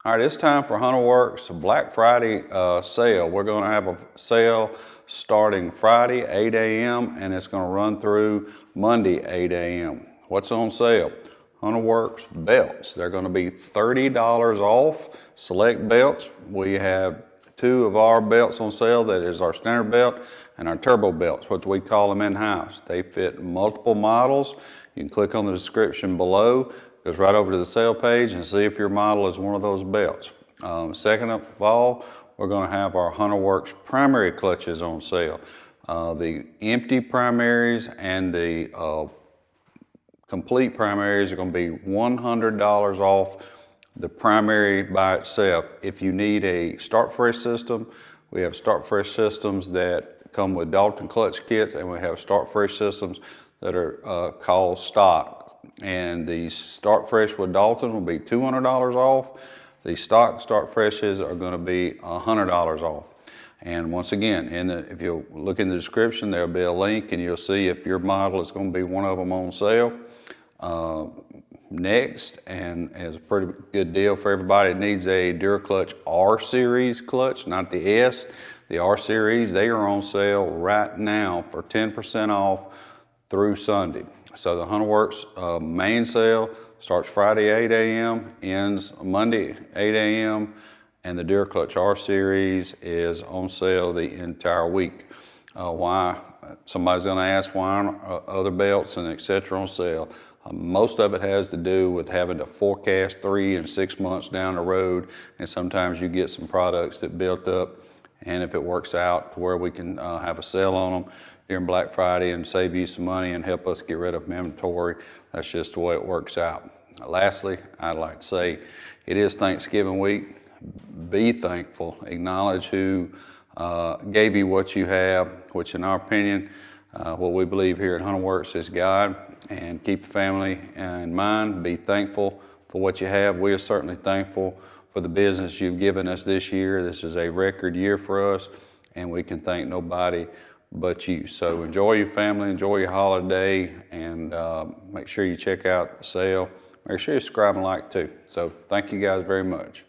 All right, it's time for Hunterworks Black Friday sale. We're going to have a sale starting Friday, 8 a.m., and it's going to run through Monday, 8 a.m. What's on sale? Hunterworks belts. They're going to be $30 off select belts. We have two of our belts on sale. That is our standard belt and our turbo belts, which we call them in-house. They fit multiple models. You can click on the description below. Goes right over to the sale page and see if your model is one of those belts. Second of all, we're going to have our Hunterworks primary clutches on sale. The empty primaries and the complete primaries are going to be $100 off the primary by itself. If you need a start fresh system, we have start fresh systems that come with Dalton clutch kits, and we have start fresh systems that are called stock. And the Start Fresh with Dalton will be $200 off. The stock Start Freshes are going to be $100 off. And once again, if you look in the description, there'll be a link and you'll see if your model is going to be one of them on sale. Next, and as a pretty good deal for everybody, it needs a Duraclutch R Series clutch, not the S. The R Series, they are on sale right now for 10% off through Sunday. So the Hunterworks main sale starts Friday 8 a.m., ends Monday 8 a.m., and the Duraclutch R Series is on sale the entire week. Why? Somebody's going to ask why aren't other belts and etc. on sale. Most of it has to do with having to forecast 3 and 6 months down the road, and sometimes you get some products that built up, and if it works out to where we can have a sale on them during Black Friday and save you some money and help us get rid of inventory, that's just the way it works out. Lastly, I'd like to say it is Thanksgiving week. Be thankful. Acknowledge who gave you what you have, which in our opinion, what we believe here at Hunterworks is God, and keep your family in mind. Be thankful for what you have. We are certainly thankful for the business you've given us this year. This is a record year for us, and we can thank nobody but you. So enjoy your family, enjoy your holiday, and make sure you check out the sale. Make sure you subscribe and like too. So thank you guys very much.